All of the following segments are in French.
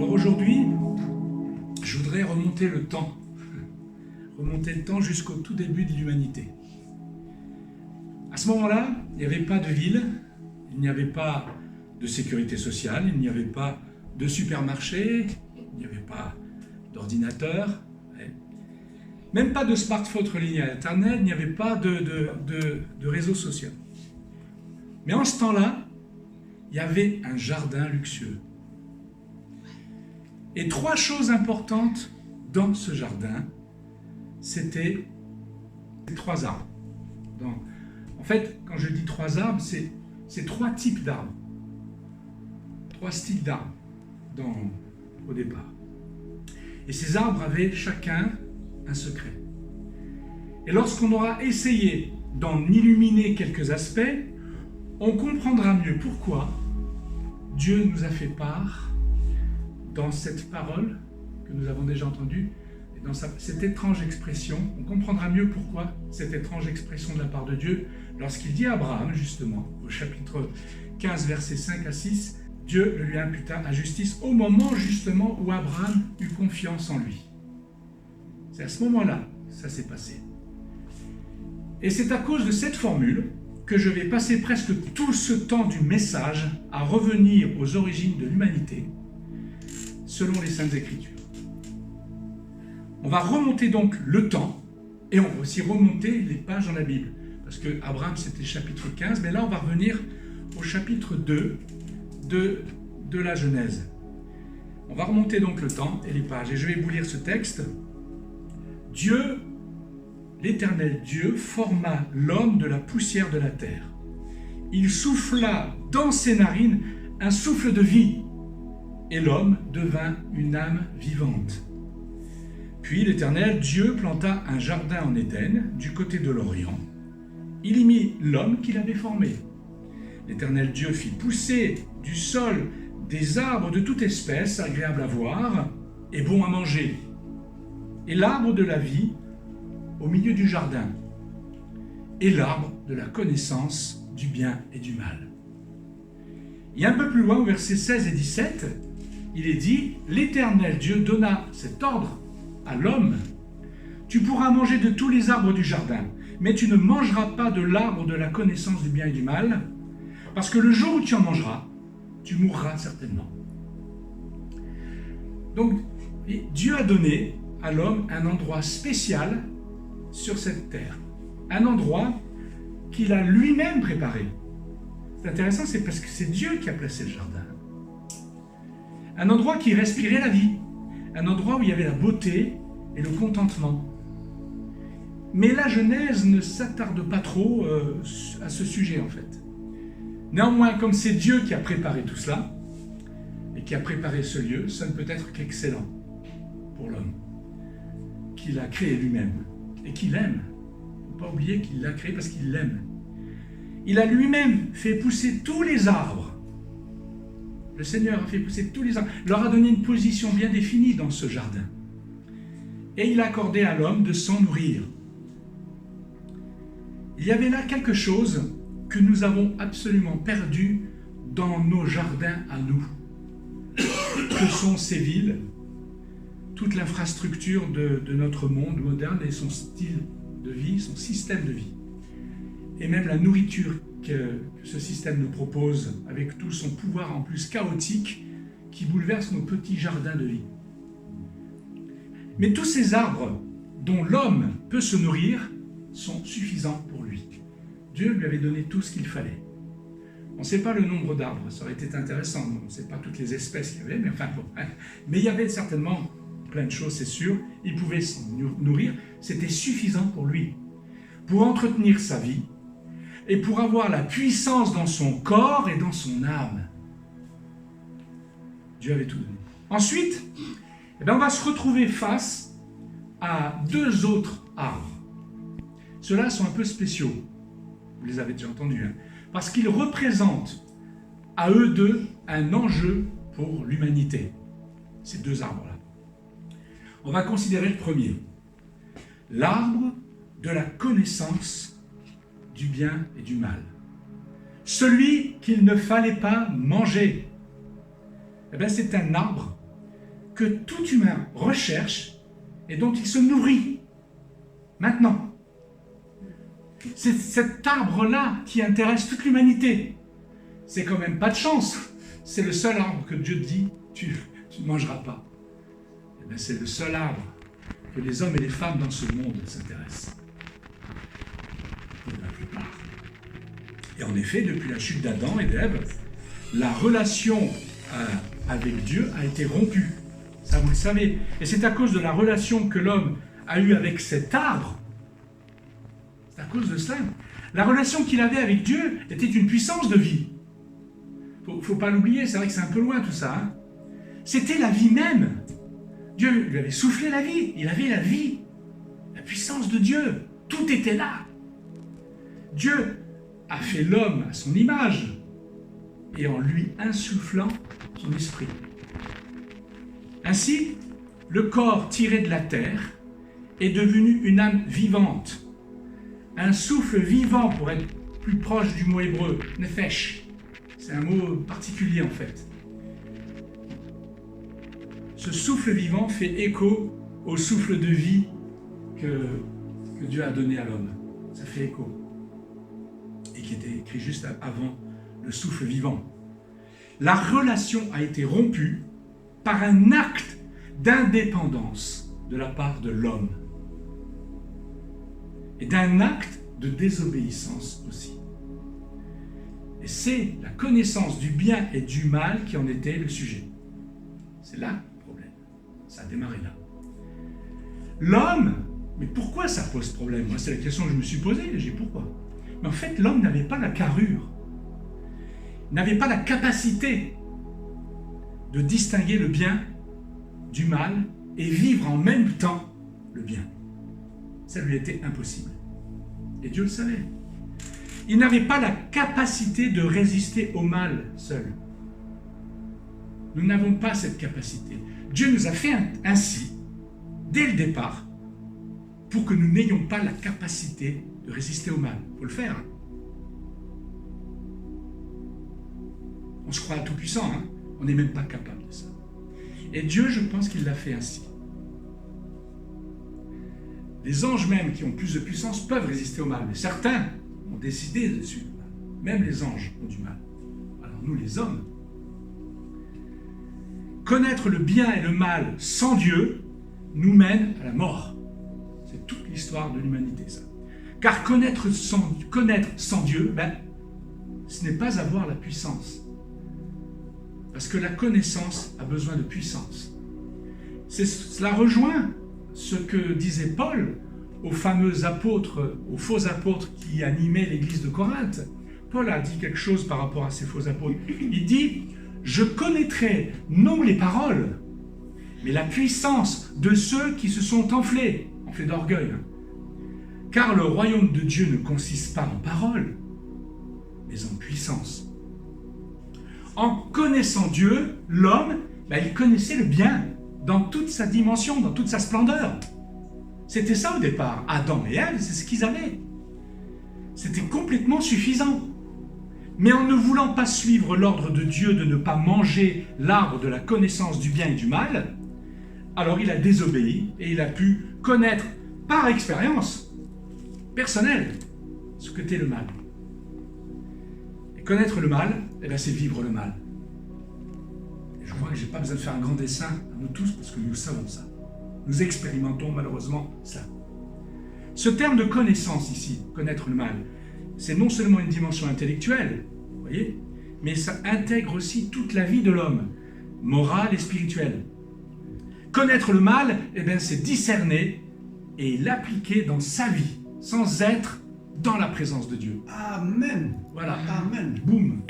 Alors aujourd'hui, je voudrais remonter le temps jusqu'au tout début de l'humanité. À ce moment-là, il n'y avait pas de ville, il n'y avait pas de sécurité sociale, il n'y avait pas de supermarché, il n'y avait pas d'ordinateur, même pas de smartphone relié à Internet, il n'y avait pas de réseau social. Mais en ce temps-là, il y avait un jardin luxueux. Et trois choses importantes dans ce jardin, c'était trois arbres. En fait, quand je dis trois arbres, c'est trois types d'arbres. Trois styles d'arbres au départ. Et ces arbres avaient chacun un secret. Et lorsqu'on aura essayé d'en illuminer quelques aspects, on comprendra mieux pourquoi Dieu nous a fait part dans cette parole que nous avons déjà entendue, et dans cette étrange expression. On comprendra mieux pourquoi cette étrange expression de la part de Dieu, lorsqu'il dit à Abraham, justement, au chapitre 15, versets 5 à 6, Dieu le lui imputa à justice au moment justement où Abraham eut confiance en lui. C'est à ce moment-là que ça s'est passé. Et c'est à cause de cette formule que je vais passer presque tout ce temps du message à revenir aux origines de l'humanité, selon les Saintes Écritures. On va remonter donc le temps, et on va aussi remonter les pages dans la Bible, parce que Abraham c'était chapitre 15, mais là on va revenir au chapitre 2 de la Genèse. On va remonter donc le temps et les pages, et je vais vous lire ce texte. Dieu, l'Éternel Dieu, forma l'homme de la poussière de la terre. Il souffla dans ses narines un souffle de vie, et l'homme devint une âme vivante. Puis l'Éternel Dieu planta un jardin en Éden, du côté de l'Orient. Il y mit l'homme qu'il avait formé. L'Éternel Dieu fit pousser du sol des arbres de toute espèce, agréables à voir et bons à manger, et l'arbre de la vie au milieu du jardin, et l'arbre de la connaissance du bien et du mal. Et un peu plus loin, au verset 16 et 17, il est dit « L'Éternel Dieu donna cet ordre à l'homme. Tu pourras manger de tous les arbres du jardin, mais tu ne mangeras pas de l'arbre de la connaissance du bien et du mal, parce que le jour où tu en mangeras, tu mourras certainement. » Donc, Dieu a donné à l'homme un endroit spécial sur cette terre. Un endroit qu'il a lui-même préparé. C'est intéressant, c'est parce que c'est Dieu qui a placé le jardin. Un endroit qui respirait la vie. Un endroit où il y avait la beauté et le contentement. Mais la Genèse ne s'attarde pas trop à ce sujet en fait. Néanmoins, comme c'est Dieu qui a préparé tout cela, et qui a préparé ce lieu, ça ne peut être qu'excellent pour l'homme, qu'il a créé lui-même, et qu'il aime. Il ne faut pas oublier qu'il l'a créé parce qu'il l'aime. Il a lui-même fait pousser tous les arbres. Le Seigneur a fait pousser tous les arbres, leur a donné une position bien définie dans ce jardin. Et il a accordé à l'homme de s'en nourrir. Il y avait là quelque chose que nous avons absolument perdu dans nos jardins à nous, que sont ces villes, toute l'infrastructure de notre monde moderne et son style de vie, son système de vie. Et même la nourriture que ce système nous propose, avec tout son pouvoir en plus chaotique, qui bouleverse nos petits jardins de vie. Mais tous ces arbres dont l'homme peut se nourrir sont suffisants pour lui. Dieu lui avait donné tout ce qu'il fallait. On ne sait pas le nombre d'arbres, ça aurait été intéressant, on ne sait pas toutes les espèces qu'il y avait, mais enfin bon. Mais il y avait certainement plein de choses, c'est sûr. Il pouvait s'en nourrir, c'était suffisant pour lui. Pour entretenir sa vie, et pour avoir la puissance dans son corps et dans son âme. Dieu avait tout donné. Ensuite, on va se retrouver face à deux autres arbres. Ceux-là sont un peu spéciaux. Vous les avez déjà entendus, hein, parce qu'ils représentent à eux deux un enjeu pour l'humanité. Ces deux arbres-là. On va considérer le premier. L'arbre de la connaissance du bien et du mal. Celui qu'il ne fallait pas manger. C'est un arbre que tout humain recherche et dont il se nourrit maintenant. C'est cet arbre-là qui intéresse toute l'humanité. C'est quand même pas de chance. C'est le seul arbre que Dieu dit, tu ne mangeras pas. Eh bien, c'est le seul arbre que les hommes et les femmes dans ce monde s'intéressent. Pour la plupart. Et en effet, depuis la chute d'Adam et d'Ève, la relation avec Dieu a été rompue. Ça, vous le savez. Et c'est à cause de la relation que l'homme a eue avec cet arbre. C'est à cause de cela. La relation qu'il avait avec Dieu était une puissance de vie. Faut pas l'oublier, c'est vrai que c'est un peu loin tout ça. Hein. C'était la vie même. Dieu lui avait soufflé la vie. Il avait la vie. La puissance de Dieu. Tout était là. Dieu a fait l'homme à son image et en lui insufflant son esprit. Ainsi, le corps tiré de la terre est devenu une âme vivante. Un souffle vivant, pour être plus proche du mot hébreu, nefesh. C'est un mot particulier en fait. Ce souffle vivant fait écho au souffle de vie que Dieu a donné à l'homme. Ça fait écho. Et qui était écrit juste avant le souffle vivant. La relation a été rompue par un acte d'indépendance de la part de l'homme. Et d'un acte de désobéissance aussi. Et c'est la connaissance du bien et du mal qui en était le sujet. C'est là le problème. Ça a démarré là. L'homme, mais pourquoi ça pose problème? Moi, c'est la question que je me suis posée, j'ai dit pourquoi? Mais en fait, l'homme n'avait pas la carrure, n'avait pas la capacité de distinguer le bien du mal et vivre en même temps le bien. Ça lui était impossible. Et Dieu le savait. Il n'avait pas la capacité de résister au mal seul. Nous n'avons pas cette capacité. Dieu nous a fait ainsi, dès le départ, pour que nous n'ayons pas la capacité de résister au mal. Il faut le faire. Hein. On se croit tout puissant, hein. On n'est même pas capable de ça. Et Dieu, je pense qu'il l'a fait ainsi. Les anges même qui ont plus de puissance peuvent résister au mal, mais certains ont décidé de suivre le mal. Même les anges ont du mal. Alors nous, les hommes, connaître le bien et le mal sans Dieu nous mène à la mort. C'est toute l'histoire de l'humanité, ça. Car connaître sans Dieu, ce n'est pas avoir la puissance. Parce que la connaissance a besoin de puissance. Cela rejoint ce que disait Paul aux fameux apôtres, aux faux apôtres qui animaient l'église de Corinthe. Paul a dit quelque chose par rapport à ces faux apôtres. Il dit « Je connaîtrai non les paroles, mais la puissance de ceux qui se sont enflés d'orgueil. Car le royaume de Dieu ne consiste pas en paroles, mais en puissance. » En connaissant Dieu, l'homme, il connaissait le bien dans toute sa dimension, dans toute sa splendeur. C'était ça au départ. Adam et Ève, c'est ce qu'ils avaient. C'était complètement suffisant. Mais en ne voulant pas suivre l'ordre de Dieu de ne pas manger l'arbre de la connaissance du bien et du mal, alors il a désobéi et il a pu connaître par expérience personnelle ce qu'était le mal. Et connaître le mal, c'est vivre le mal. Et je crois que je n'ai pas besoin de faire un grand dessin à nous tous parce que nous savons ça. Nous expérimentons malheureusement ça. Ce terme de connaissance ici, connaître le mal, c'est non seulement une dimension intellectuelle, vous voyez, mais ça intègre aussi toute la vie de l'homme, morale et spirituelle. Connaître le mal, c'est discerner et l'appliquer dans sa vie, sans être dans la présence de Dieu. Amen. Voilà. Amen. Boum.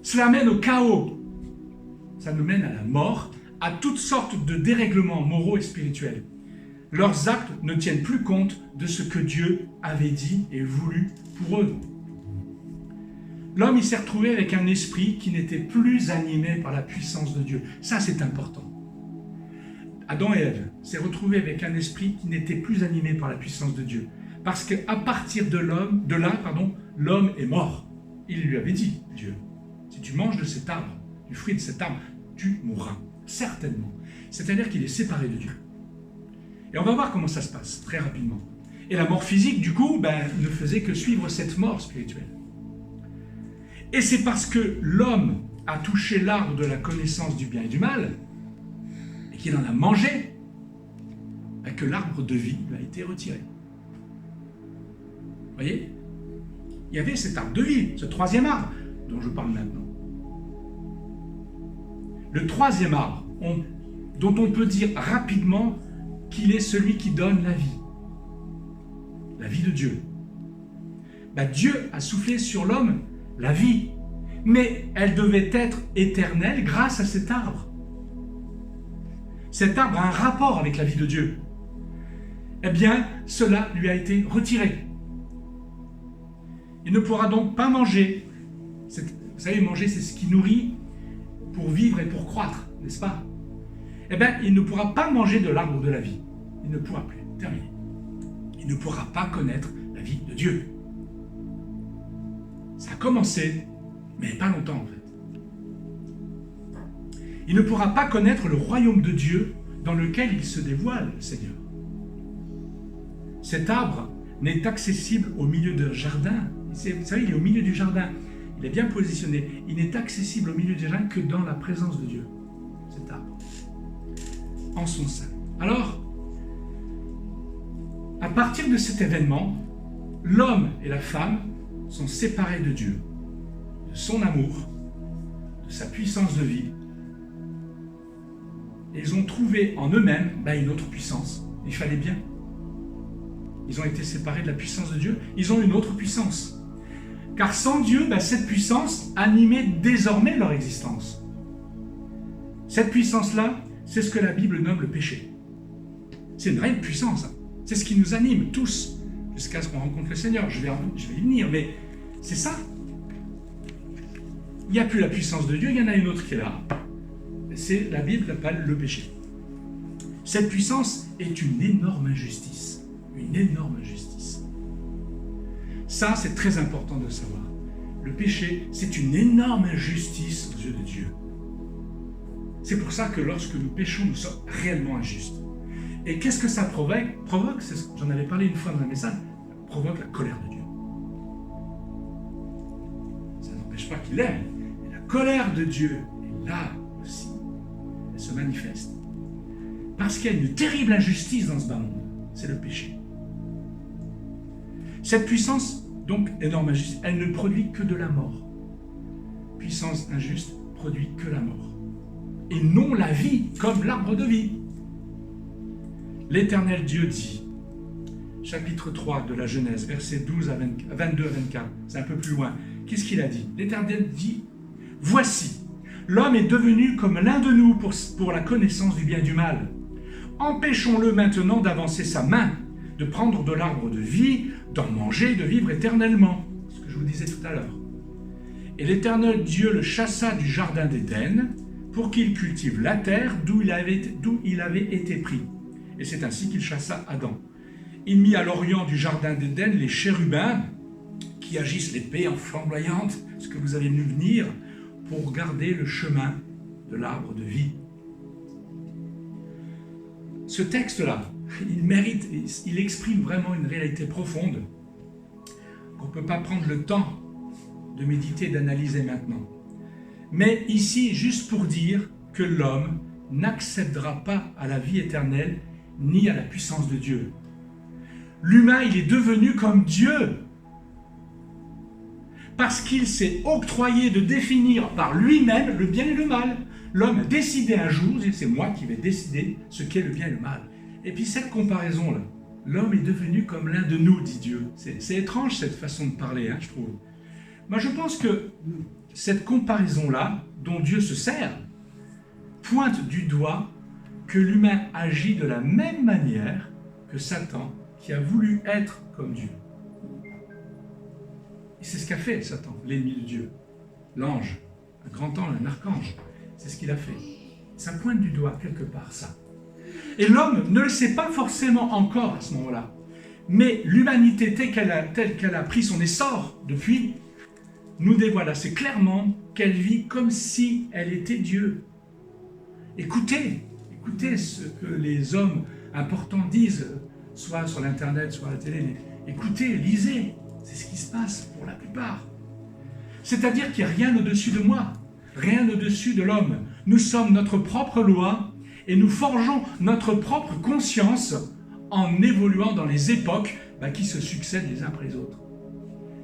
Cela mène au chaos. Ça nous mène à la mort, à toutes sortes de dérèglements moraux et spirituels. Leurs actes ne tiennent plus compte de ce que Dieu avait dit et voulu pour eux. L'homme, il s'est retrouvé avec un esprit qui n'était plus animé par la puissance de Dieu. Ça, c'est important. Adam et Ève s'est retrouvé avec un esprit qui n'était plus animé par la puissance de Dieu. Parce qu'à partir de là, l'homme est mort. Il lui avait dit, Dieu, si tu manges de cet arbre, du fruit de cet arbre, tu mourras. certainement. C'est-à-dire qu'il est séparé de Dieu. Et on va voir comment ça se passe, très rapidement. Et la mort physique, du coup, ne faisait que suivre cette mort spirituelle. Et c'est parce que l'homme a touché l'arbre de la connaissance du bien et du mal, et qu'il en a mangé, que l'arbre de vie lui a été retiré. Vous voyez? Il y avait cet arbre de vie, ce troisième arbre, dont je parle maintenant. Le troisième arbre, dont on peut dire rapidement qu'il est celui qui donne la vie de Dieu. Dieu a soufflé sur l'homme la vie, mais elle devait être éternelle grâce à cet arbre. Cet arbre a un rapport avec la vie de Dieu. Eh bien, cela lui a été retiré. Il ne pourra donc pas manger. Vous savez, manger, c'est ce qui nourrit pour vivre et pour croître, n'est-ce pas? Eh bien, il ne pourra pas manger de l'arbre de la vie. Il ne pourra plus. Terminé. Il ne pourra pas connaître la vie de Dieu. Ça a commencé, mais pas longtemps en fait. Il ne pourra pas connaître le royaume de Dieu dans lequel il se dévoile, le Seigneur. Cet arbre n'est accessible au milieu d'un jardin. Vous savez, il est au milieu du jardin. Il est bien positionné. Il n'est accessible au milieu du jardin que dans la présence de Dieu. Cet arbre. En son sein. Alors, à partir de cet événement, l'homme et la femme sont séparés de Dieu, de son amour, de sa puissance de vie. Et ils ont trouvé en eux-mêmes une autre puissance. Il fallait bien. Ils ont été séparés de la puissance de Dieu. Ils ont une autre puissance. Car sans Dieu, cette puissance animait désormais leur existence. Cette puissance-là, c'est ce que la Bible nomme le péché. C'est une réelle puissance. C'est ce qui nous anime tous, jusqu'à ce qu'on rencontre le Seigneur. Je vais y venir, mais c'est ça. Il n'y a plus la puissance de Dieu, il y en a une autre qui est là. C'est, la Bible l'appelle le péché. Cette puissance est une énorme injustice. Une énorme injustice. Ça, c'est très important de savoir. Le péché, c'est une énorme injustice aux yeux de Dieu. C'est pour ça que lorsque nous péchons, nous sommes réellement injustes. Et qu'est-ce que ça provoque? J'en avais parlé une fois dans un message, provoque la colère de Dieu. Ça n'empêche pas qu'il aime, mais la colère de Dieu est là aussi. Elle se manifeste. Parce qu'il y a une terrible injustice dans ce bas monde. C'est le péché. Cette puissance, donc énorme injustice, elle ne produit que de la mort. Puissance injuste produit que la mort. Et non la vie, comme l'arbre de vie. L'Éternel Dieu dit, chapitre 3 de la Genèse, versets 22 à 24, c'est un peu plus loin. Qu'est-ce qu'il a dit? L'Éternel dit, « Voici, l'homme est devenu comme l'un de nous pour la connaissance du bien et du mal. Empêchons-le maintenant d'avancer sa main, de prendre de l'arbre de vie, d'en manger, de vivre éternellement. » Ce que je vous disais tout à l'heure. Et l'Éternel Dieu le chassa du jardin d'Éden pour qu'il cultive la terre d'où il avait été pris. Et c'est ainsi qu'il chassa Adam. Il mit à l'orient du jardin d'Éden les chérubins qui agissent l'épée en flamboyante, ce que vous avez vu venir, pour garder le chemin de l'arbre de vie. Ce texte-là, il exprime vraiment une réalité profonde qu'on ne peut pas prendre le temps de méditer et d'analyser maintenant. Mais ici, juste pour dire que l'homme n'accédera pas à la vie éternelle ni à la puissance de Dieu. L'humain, il est devenu comme Dieu parce qu'il s'est octroyé de définir par lui-même le bien et le mal. L'homme a décidé un jour, c'est moi qui vais décider ce qu'est le bien et le mal. Et puis cette comparaison-là, l'homme est devenu comme l'un de nous, dit Dieu. C'est étrange cette façon de parler, je trouve. Moi je pense que cette comparaison-là, dont Dieu se sert, pointe du doigt que l'humain agit de la même manière que Satan, qui a voulu être comme Dieu. Et c'est ce qu'a fait Satan, l'ennemi de Dieu. L'ange, un grand ange, un archange, c'est ce qu'il a fait. Ça pointe du doigt quelque part, ça. Et l'homme ne le sait pas forcément encore à ce moment-là. Mais l'humanité telle qu'elle a pris son essor depuis, nous dévoile assez clairement qu'elle vit comme si elle était Dieu. Écoutez ce que les hommes importants disent, soit sur l'internet, soit à la télé. Écoutez, lisez, c'est ce qui se passe pour la plupart. C'est-à-dire qu'il n'y a rien au-dessus de moi, rien au-dessus de l'homme. Nous sommes notre propre loi et nous forgeons notre propre conscience en évoluant dans les époques qui se succèdent les uns après les autres.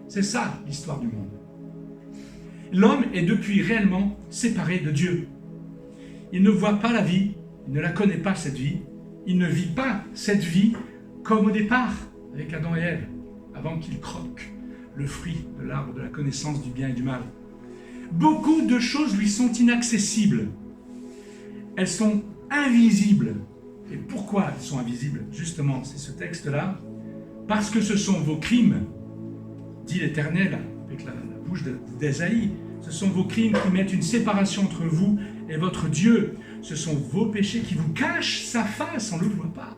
C'est ça l'histoire du monde. L'homme est depuis réellement séparé de Dieu. Il ne voit pas la vie, il ne la connaît pas cette vie, il ne vit pas cette vie comme au départ avec Adam et Ève, avant qu'ils croquent le fruit de l'arbre de la connaissance du bien et du mal. Beaucoup de choses lui sont inaccessibles. Elles sont invisibles. Et pourquoi elles sont invisibles? Justement, c'est ce texte-là. Parce que ce sont vos crimes, dit l'Éternel avec la bouche d'Ésaïe. Ce sont vos crimes qui mettent une séparation entre vous et votre Dieu. Ce sont vos péchés qui vous cachent sa face, on ne le voit pas.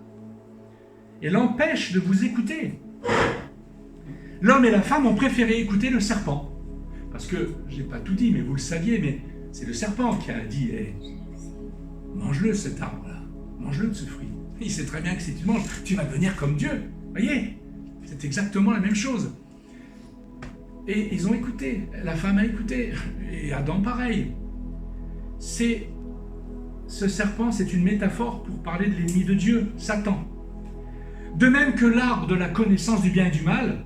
Et l'empêchent de vous écouter. L'homme et la femme ont préféré écouter le serpent. Parce que, je n'ai pas tout dit, mais vous le saviez, mais c'est le serpent qui a dit mange-le cet arbre-là, mange-le de ce fruit. Il sait très bien que si tu manges, tu vas devenir comme Dieu. Voyez, c'est exactement la même chose. Et ils ont écouté, la femme a écouté, et Adam pareil. Ce serpent, c'est une métaphore pour parler de l'ennemi de Dieu, Satan. De même que l'arbre de la connaissance du bien et du mal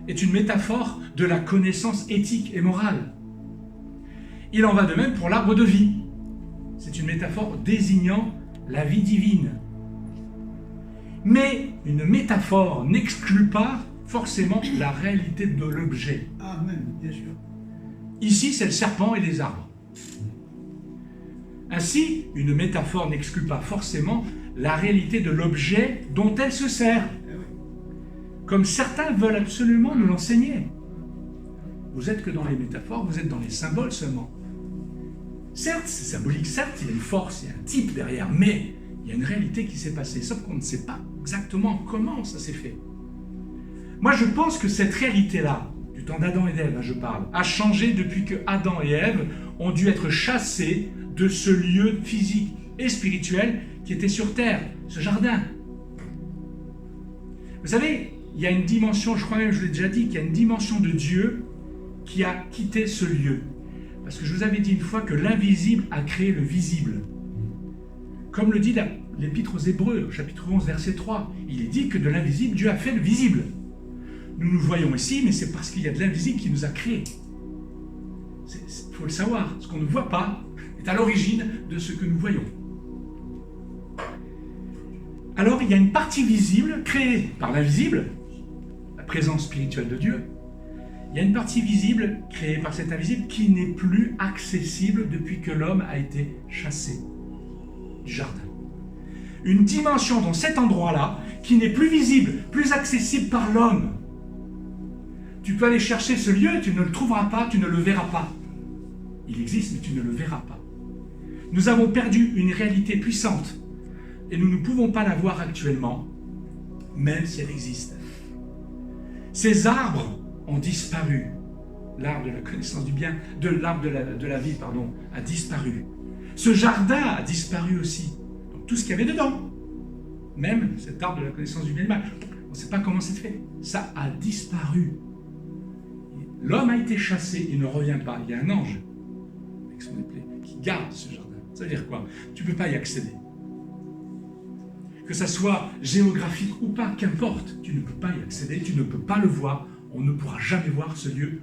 est une métaphore de la connaissance éthique et morale. Il en va de même pour l'arbre de vie. C'est une métaphore désignant la vie divine. Mais une métaphore n'exclut pas forcément la réalité de l'objet. Amen, bien sûr. Ici, c'est le serpent et les arbres. Ainsi, une métaphore n'exclut pas forcément la réalité de l'objet dont elle se sert. Comme certains veulent absolument nous l'enseigner. Vous n'êtes que dans les métaphores, vous êtes dans les symboles seulement. Certes, c'est symbolique, certes, il y a une force, il y a un type derrière, mais il y a une réalité qui s'est passée, sauf qu'on ne sait pas exactement comment ça s'est fait. Moi, je pense que cette réalité-là, du temps d'Adam et d'Ève, je parle, a changé depuis que Adam et Ève ont dû être chassés de ce lieu physique et spirituel qui était sur terre, ce jardin. Vous savez, il y a une dimension, je crois même, je l'ai déjà dit, qu'il y a une dimension de Dieu qui a quitté ce lieu. Parce que je vous avais dit une fois que l'invisible a créé le visible. Comme le dit l'Épître aux Hébreux, chapitre 11, verset 3. Il est dit que de l'invisible, Dieu a fait le visible. Nous nous voyons ici, mais c'est parce qu'il y a de l'invisible qui nous a créés. Il faut le savoir. Ce qu'on ne voit pas est à l'origine de ce que nous voyons. Alors, il y a une partie visible créée par l'invisible, la présence spirituelle de Dieu. Il y a une partie visible créée par cet invisible qui n'est plus accessible depuis que l'homme a été chassé du jardin. Une dimension dans cet endroit-là qui n'est plus visible, plus accessible par l'homme. Tu peux aller chercher ce lieu et tu ne le trouveras pas, tu ne le verras pas. Il existe, mais tu ne le verras pas. Nous avons perdu une réalité puissante et nous ne pouvons pas la voir actuellement, même si elle existe. Ces arbres ont disparu. L'arbre de la connaissance du bien, l'arbre de la vie, a disparu. Ce jardin a disparu aussi. Donc tout ce qu'il y avait dedans, même cet arbre de la connaissance du bien et du mal, on ne sait pas comment c'est fait. Ça a disparu. L'homme a été chassé, il ne revient pas. Il y a un ange, avec son épée, qui garde ce jardin. Ça veut dire quoi? Tu ne peux pas y accéder. Que ça soit géographique ou pas, qu'importe, tu ne peux pas y accéder, tu ne peux pas le voir. On ne pourra jamais voir ce lieu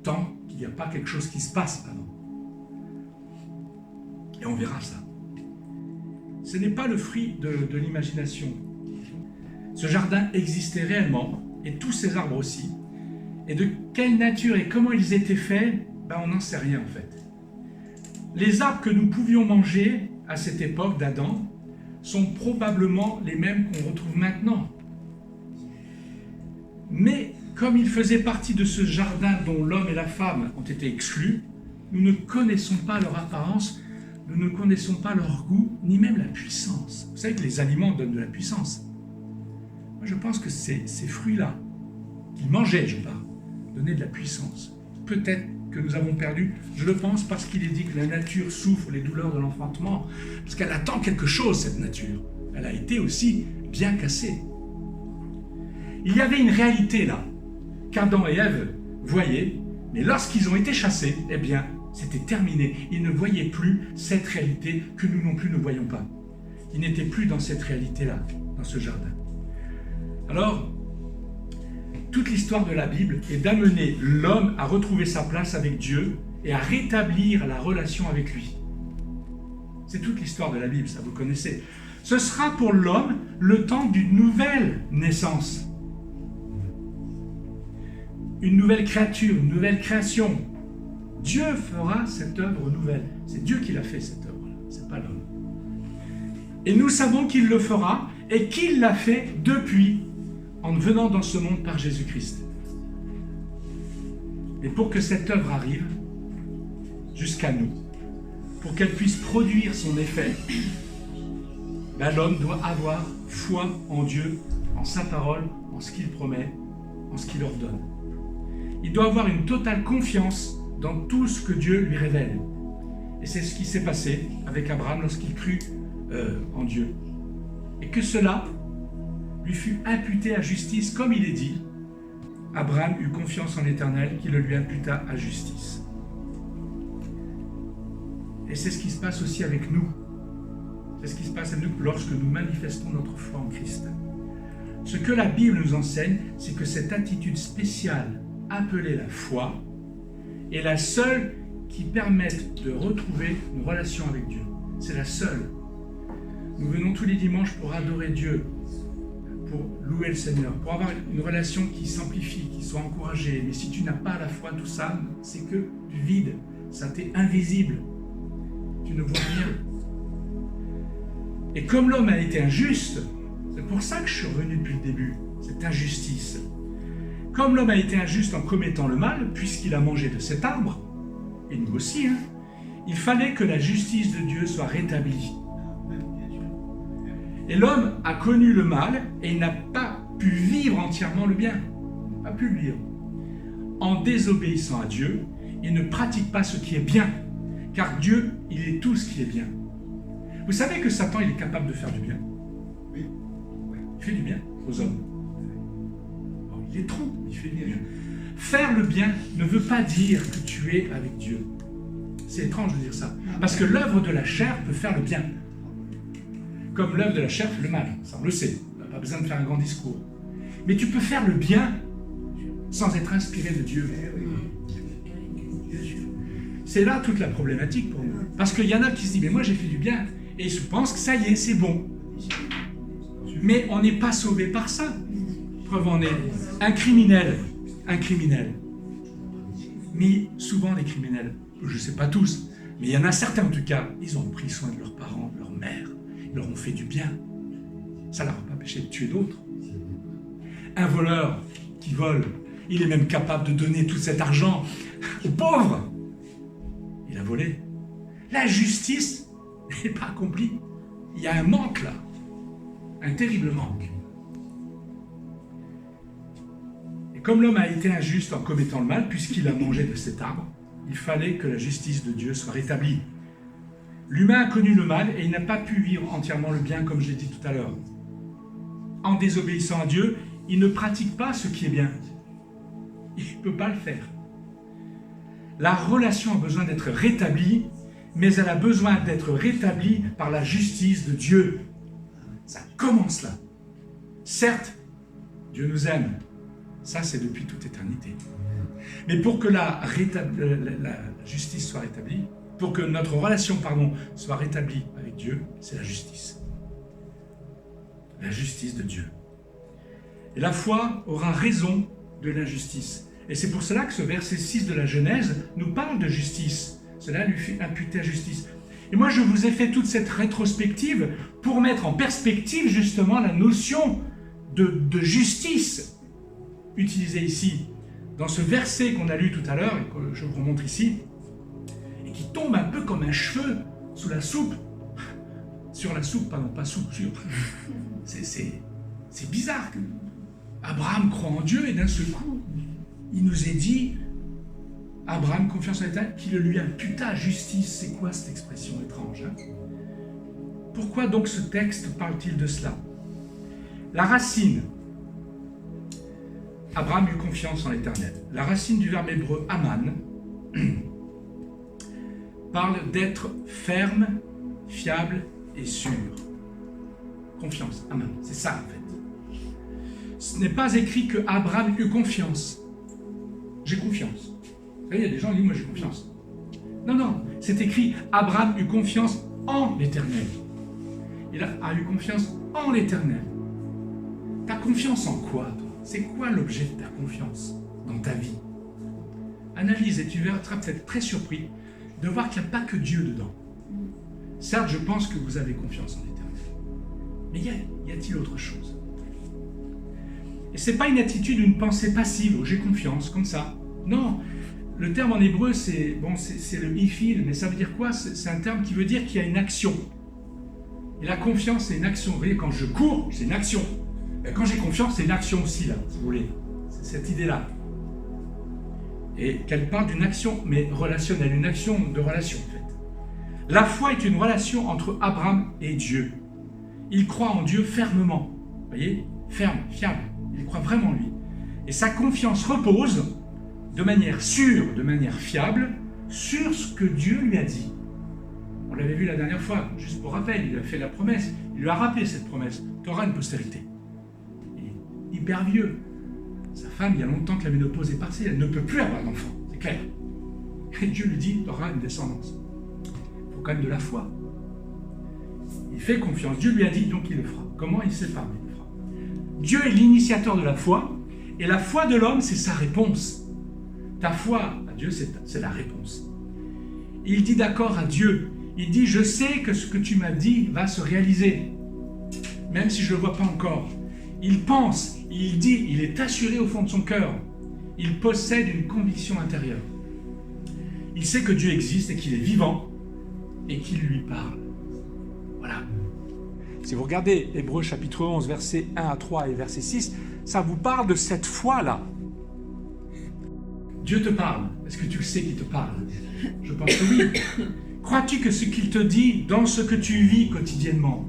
tant qu'il n'y a pas quelque chose qui se passe avant. Et on verra ça. Ce n'est pas le fruit de l'imagination. Ce jardin existait réellement, et tous ces arbres aussi. Et de quelle nature et comment ils étaient faits, on n'en sait rien en fait. Les arbres que nous pouvions manger à cette époque d'Adam sont probablement les mêmes qu'on retrouve maintenant. Mais comme ils faisaient partie de ce jardin dont l'homme et la femme ont été exclus, nous ne connaissons pas leur apparence, nous ne connaissons pas leur goût, ni même la puissance. Vous savez que les aliments donnent de la puissance. Moi, je pense que ces fruits-là, qu'ils mangeaient, je parle, donnaient de la puissance. Peut-être que nous avons perdu? Je le pense parce qu'il est dit que la nature souffre les douleurs de l'enfantement, parce qu'elle attend quelque chose, cette nature. Elle a été aussi bien cassée. Il y avait une réalité là, qu'Adam et Ève voyaient, mais lorsqu'ils ont été chassés, eh bien, c'était terminé. Ils ne voyaient plus cette réalité que nous non plus ne voyons pas. Ils n'étaient plus dans cette réalité-là, dans ce jardin. Alors, toute l'histoire de la Bible est d'amener l'homme à retrouver sa place avec Dieu et à rétablir la relation avec lui. C'est toute l'histoire de la Bible, ça vous connaissez. Ce sera pour l'homme le temps d'une nouvelle naissance. Une nouvelle créature, une nouvelle création. Dieu fera cette œuvre nouvelle. C'est Dieu qui l'a fait, cette œuvre-là, c'est pas l'homme. Et nous savons qu'il le fera et qu'il l'a fait depuis, en venant dans ce monde par Jésus-Christ. Et pour que cette œuvre arrive jusqu'à nous, pour qu'elle puisse produire son effet, l'homme doit avoir foi en Dieu, en sa parole, en ce qu'il promet, en ce qu'il ordonne. Il doit avoir une totale confiance dans tout ce que Dieu lui révèle. Et c'est ce qui s'est passé avec Abraham lorsqu'il crut en Dieu. Et que cela lui fut imputé à justice, comme il est dit. Abraham eut confiance en l'Éternel qui le lui imputa à justice. Et c'est ce qui se passe aussi avec nous. C'est ce qui se passe avec nous lorsque nous manifestons notre foi en Christ. Ce que la Bible nous enseigne, c'est que cette attitude spéciale, appelée la foi, est la seule qui permette de retrouver une relation avec Dieu. C'est la seule. Nous venons tous les dimanches pour adorer Dieu, pour louer le Seigneur, pour avoir une relation qui s'amplifie, qui soit encouragée. Mais si tu n'as pas la foi, tout ça, c'est que du vide. Ça t'est invisible. Tu ne vois rien. Et comme l'homme a été injuste, c'est pour ça que je suis revenu depuis le début, cette injustice. Comme l'homme a été injuste en commettant le mal, puisqu'il a mangé de cet arbre, et nous aussi, il fallait que la justice de Dieu soit rétablie. Et l'homme a connu le mal et il n'a pas pu vivre entièrement le bien. Il n'a pas pu le vivre. En désobéissant à Dieu, il ne pratique pas ce qui est bien, car Dieu, il est tout ce qui est bien. Vous savez que Satan, il est capable de faire du bien. Oui. Il fait du bien aux hommes. Bon, il les trompe, il fait du bien. Faire le bien ne veut pas dire que tu es avec Dieu. C'est étrange de dire ça. Parce que l'œuvre de la chair peut faire le bien. Comme l'œuvre de la chair fait le mal. Ça, on le sait. On n'a pas besoin de faire un grand discours. Mais tu peux faire le bien sans être inspiré de Dieu. C'est là toute la problématique pour nous. Parce qu'il y en a qui se disent, mais moi j'ai fait du bien. Et ils se pensent que ça y est, c'est bon. Mais on n'est pas sauvé par ça. Preuve en est, un criminel. Mais souvent les criminels, je ne sais pas tous, mais il y en a certains en tout cas, ils ont pris soin de leurs parents, de leur mère. Ils leur ont fait du bien. Ça ne leur a pas empêché de tuer d'autres. Un voleur qui vole, il est même capable de donner tout cet argent aux pauvres. Il a volé. La justice n'est pas accomplie. Il y a un manque là. Un terrible manque. Et comme l'homme a été injuste en commettant le mal, puisqu'il a mangé de cet arbre, il fallait que la justice de Dieu soit rétablie. L'humain a connu le mal et il n'a pas pu vivre entièrement le bien, comme j'ai dit tout à l'heure. En désobéissant à Dieu, il ne pratique pas ce qui est bien. Il ne peut pas le faire. La relation a besoin d'être rétablie, mais elle a besoin d'être rétablie par la justice de Dieu. Ça commence là. Certes, Dieu nous aime. Ça, c'est depuis toute éternité. Mais pour que la justice soit rétablie, pour que notre relation, soit rétablie avec Dieu, c'est la justice. La justice de Dieu. Et la foi aura raison de l'injustice. Et c'est pour cela que ce verset 6 de la Genèse nous parle de justice. Cela lui fait imputer à justice. Et moi, je vous ai fait toute cette rétrospective pour mettre en perspective justement la notion de justice utilisée ici, dans ce verset qu'on a lu tout à l'heure, et que je vous remontre ici, et qui tombe un peu comme un cheveu sous la soupe. Sur la soupe, pardon, pas soupe, sur. C'est bizarre que Abraham croit en Dieu et d'un seul coup, il nous est dit, Abraham, confiance en l'Éternel, qui le lui imputa justice. C'est quoi cette expression étrange, hein? Pourquoi donc ce texte parle-t-il de cela? La racine, Abraham eut confiance en l'Éternel. La racine du verbe hébreu aman parle d'être ferme, fiable et sûr. Confiance, aman, c'est ça en fait. Ce n'est pas écrit que Abraham eut confiance. J'ai confiance. Vous savez, il y a des gens qui disent moi j'ai confiance. Non, non, c'est écrit Abraham eut confiance en l'Éternel. Il a eu confiance en l'Éternel. T'as confiance en quoi, toi? C'est quoi l'objet de ta confiance dans ta vie? Analyse et tu seras peut-être très surpris de voir qu'il n'y a pas que Dieu dedans. Certes, je pense que vous avez confiance en l'Éternel. Mais y a-t-il autre chose? Et ce n'est pas une attitude, une pensée passive, oh, j'ai confiance, comme ça. Non, le terme en hébreu, c'est le ifil, mais ça veut dire quoi? C'est un terme qui veut dire qu'il y a une action. Et la confiance, c'est une action. Vous voyez, quand je cours, c'est une action. Et quand j'ai confiance, c'est une action aussi, là, si vous voulez. C'est cette idée-là. Et qu'elle parle d'une action, mais relationnelle, une action de relation, en fait. La foi est une relation entre Abraham et Dieu. Il croit en Dieu fermement. Vous voyez? Ferme, fiable. Il croit vraiment en lui. Et sa confiance repose de manière sûre, de manière fiable, sur ce que Dieu lui a dit. On l'avait vu la dernière fois, juste pour rappel, il a fait la promesse. Il lui a rappelé cette promesse. Tu auras une postérité. Il est hyper vieux. Sa femme, il y a longtemps que la ménopause est passée, elle ne peut plus avoir d'enfant, c'est clair. Et Dieu lui dit, tu auras une descendance. Il faut quand même de la foi. Il fait confiance. Dieu lui a dit, donc il le fera. Comment il sait pas, mais il le fera. Dieu est l'initiateur de la foi, et la foi de l'homme, c'est sa réponse. Ta foi à Dieu, c'est la réponse. Il dit d'accord à Dieu. Il dit, je sais que ce que tu m'as dit va se réaliser, même si je ne le vois pas encore. Il pense, il dit, il est assuré au fond de son cœur. Il possède une conviction intérieure. Il sait que Dieu existe et qu'il est vivant et qu'il lui parle. Voilà. Si vous regardez Hébreux chapitre 11, versets 1 à 3 et verset 6, ça vous parle de cette foi-là. Dieu te parle. Est-ce que tu le sais qu'il te parle? Je pense que oui. Crois-tu que ce qu'il te dit dans ce que tu vis quotidiennement,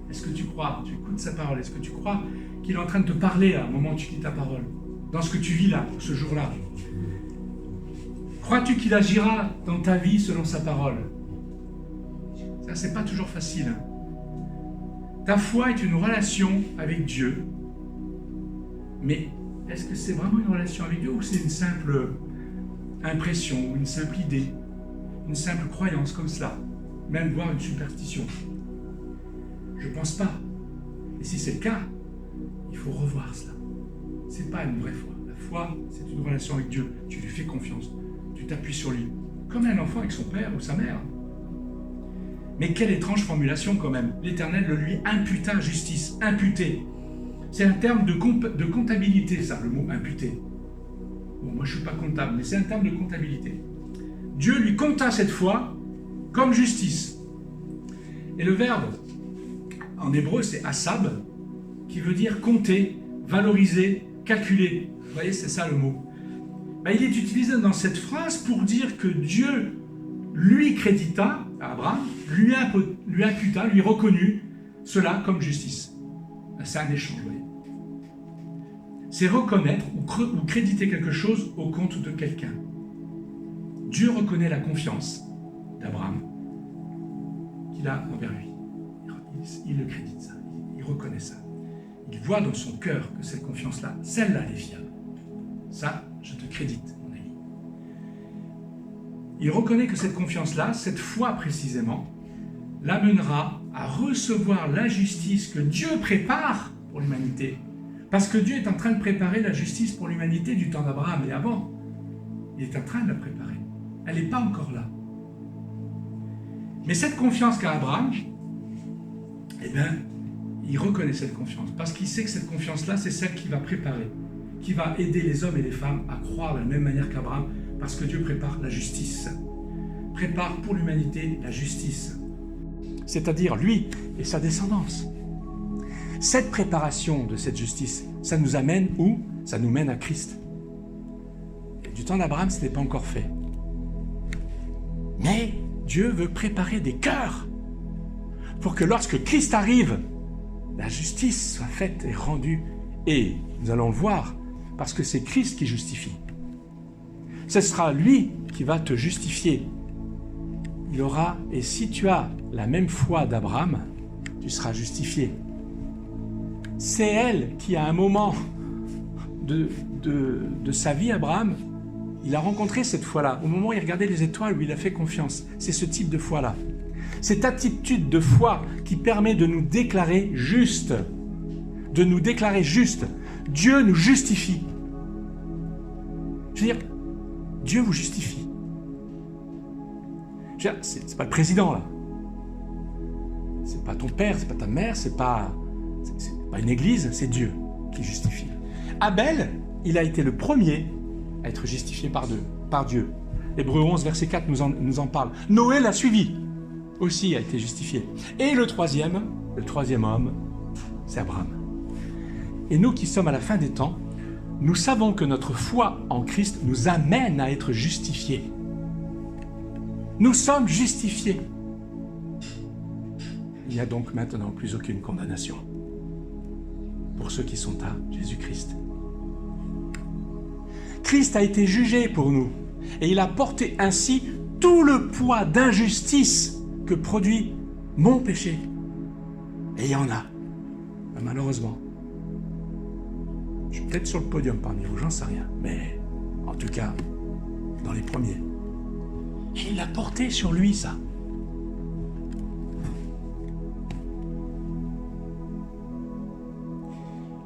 est-ce que tu crois? Tu écoutes sa parole. Est-ce que tu crois qu'il est en train de te parler à un moment où tu lis ta parole? Dans ce que tu vis là, ce jour-là. Crois-tu qu'il agira dans ta vie selon sa parole? Ça, c'est pas toujours facile. Hein. Ta foi est une relation avec Dieu. Mais est-ce que c'est vraiment une relation avec Dieu ou c'est une simple impression, une simple idée, une simple croyance comme cela, même voire une superstition? Je ne pense pas. Et si c'est le cas, il faut revoir cela. Ce n'est pas une vraie foi. La foi, c'est une relation avec Dieu. Tu lui fais confiance. Tu t'appuies sur lui. Comme un enfant avec son père ou sa mère. Mais quelle étrange formulation quand même. L'Éternel le lui imputa justice. Imputer. C'est un terme de comptabilité, ça, le mot imputer. Bon, moi je ne suis pas comptable, mais c'est un terme de comptabilité. Dieu lui compta cette foi comme justice. Et le verbe, en hébreu, c'est asab, qui veut dire compter, valoriser, calculer. Vous voyez, c'est ça le mot. Ben, il est utilisé dans cette phrase pour dire que Dieu lui crédita, à Abraham, lui imputa, lui reconnut cela comme justice. Ben, c'est un échange, vous voyez. C'est reconnaître ou créditer quelque chose au compte de quelqu'un. Dieu reconnaît la confiance d'Abraham qu'il a envers lui. Il le crédite ça, il reconnaît ça. Il voit dans son cœur que cette confiance-là, celle-là, elle est fiable. Ça, je te crédite, mon ami. Il reconnaît que cette confiance-là, cette foi précisément, l'amènera à recevoir la justice que Dieu prépare pour l'humanité. Parce que Dieu est en train de préparer la justice pour l'humanité du temps d'Abraham et avant. Il est en train de la préparer. Elle n'est pas encore là. Mais cette confiance qu'a Abraham, eh bien, il reconnaît cette confiance. Parce qu'il sait que cette confiance-là, c'est celle qui va préparer, qui va aider les hommes et les femmes à croire de la même manière qu'Abraham, parce que Dieu prépare la justice. Prépare pour l'humanité la justice. C'est-à-dire lui et sa descendance. Cette préparation de cette justice, ça nous amène où? Ça nous mène à Christ. Et du temps d'Abraham, ce n'est pas encore fait. Mais Dieu veut préparer des cœurs pour que lorsque Christ arrive, la justice soit faite et rendue. Et nous allons le voir, parce que c'est Christ qui justifie. Ce sera lui qui va te justifier. Il aura, et si tu as la même foi d'Abraham, tu seras justifié. C'est elle qui, à un moment de sa vie, Abraham, il a rencontré cette foi-là. Au moment où il regardait les étoiles, où il a fait confiance. C'est ce type de foi-là. Cette attitude de foi qui permet de nous déclarer justes. De nous déclarer justes. Dieu nous justifie. Je veux dire, Dieu vous justifie. Je veux dire, c'est pas le président, là. C'est pas ton père, c'est pas ta mère, c'est pas une église, c'est Dieu qui justifie. Abel, il a été le premier à être justifié par Dieu. Hébreux 11, verset 4 nous en parle. Noé l'a suivi, aussi a été justifié. Et le troisième homme, c'est Abraham. Et nous qui sommes à la fin des temps, nous savons que notre foi en Christ nous amène à être justifiés. Nous sommes justifiés. Il n'y a donc maintenant plus aucune condamnation pour ceux qui sont à Jésus-Christ. Christ a été jugé pour nous et il a porté ainsi tout le poids d'injustice que produit mon péché. Et il y en a, malheureusement. Je suis peut-être sur le podium parmi vous, j'en sais rien, mais en tout cas, dans les premiers. Et il l'a porté sur lui, ça.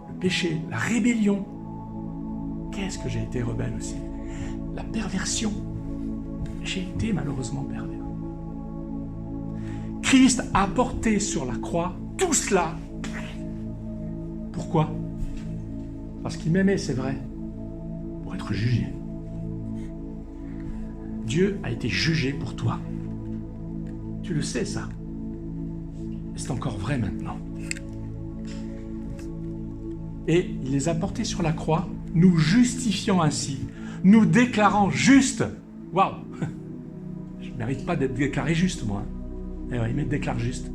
Le péché, la rébellion. Qu'est-ce que j'ai été rebelle aussi. La perversion. J'ai été malheureusement pervers. Christ a porté sur la croix tout cela. Pourquoi ? Parce qu'il m'aimait, c'est vrai, pour être jugé. Dieu a été jugé pour toi. Tu le sais, ça. Et c'est encore vrai maintenant. Et il les a portés sur la croix, nous justifiant ainsi, nous déclarant justes. Waouh! Je ne mérite pas d'être déclaré juste, moi. Et ouais, il me déclare juste.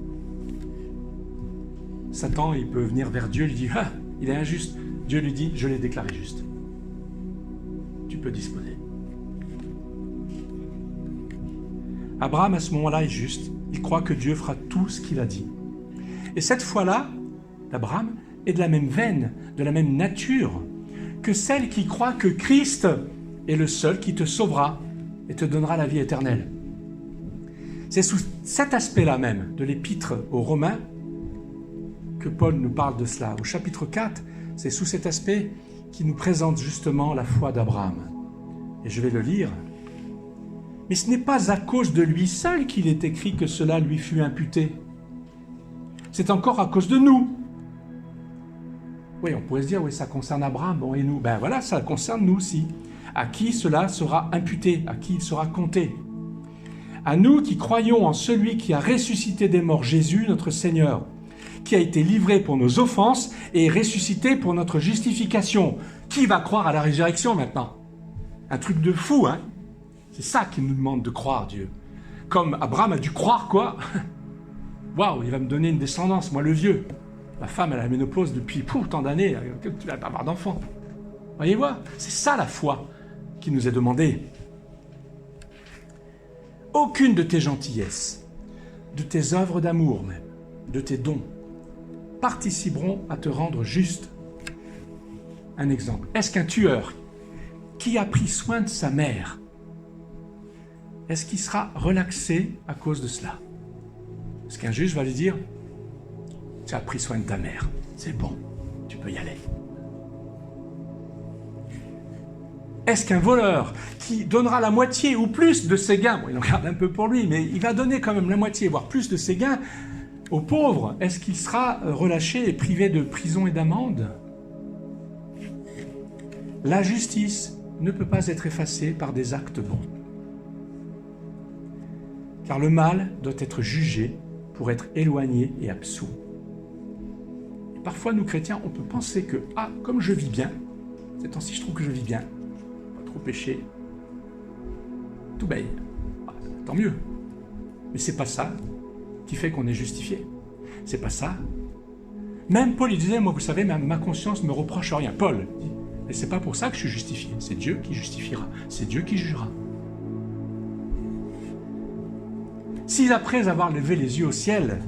Satan, il peut venir vers Dieu, lui dit, ah, il est injuste. Dieu lui dit, je l'ai déclaré juste. Tu peux disposer. Abraham, à ce moment-là, est juste. Il croit que Dieu fera tout ce qu'il a dit. Et cette foi-là, d'Abraham, est de la même veine, de la même nature que celle qui croit que Christ est le seul qui te sauvera et te donnera la vie éternelle. C'est sous cet aspect-là même de l'épître aux Romains que Paul nous parle de cela. Au chapitre 4, c'est sous cet aspect qui nous présente justement la foi d'Abraham. Et je vais le lire. Mais ce n'est pas à cause de lui seul qu'il est écrit que cela lui fut imputé. C'est encore à cause de nous. Oui, on pourrait se dire, oui, ça concerne Abraham, bon, et nous. Ben voilà, ça concerne nous aussi. À qui cela sera imputé, à qui il sera compté. À nous qui croyons en celui qui a ressuscité des morts, Jésus, notre Seigneur, qui a été livré pour nos offenses et ressuscité pour notre justification. Qui va croire à la résurrection maintenant? Un truc de fou, hein? C'est ça qu'il nous demande de croire, Dieu. Comme Abraham a dû croire, quoi. Waouh, il va me donner une descendance, moi le vieux. Ma femme, elle a la ménopause depuis tant d'années, tu vas pas avoir d'enfant. Voyez-vous, c'est ça la foi qui nous est demandée. Aucune de tes gentillesses, de tes œuvres d'amour même, de tes dons, participeront à te rendre juste. Un exemple. Est-ce qu'un tueur qui a pris soin de sa mère, est-ce qu'il sera relaxé à cause de cela? Est-ce qu'un juge va lui dire « Tu as pris soin de ta mère, c'est bon, tu peux y aller ». Est-ce qu'un voleur qui donnera la moitié ou plus de ses gains, bon, il en garde un peu pour lui, mais il va donner quand même la moitié, voire plus de ses gains aux pauvres, est-ce qu'il sera relâché et privé de prison et d'amende? La justice ne peut pas être effacée par des actes bons. Car le mal doit être jugé pour être éloigné et absous. Et parfois, nous chrétiens, on peut penser que, ah, comme je vis bien, ces temps-ci, je trouve que je vis bien, pas trop péché, tout baille. tant mieux. Mais c'est pas ça qui fait qu'on est justifié. C'est pas ça. Même Paul, il disait, moi, vous savez, ma conscience ne me reproche rien. Paul dit, et c'est pas pour ça que je suis justifié. C'est Dieu qui justifiera. C'est Dieu qui jugera. Si après avoir levé les yeux au ciel,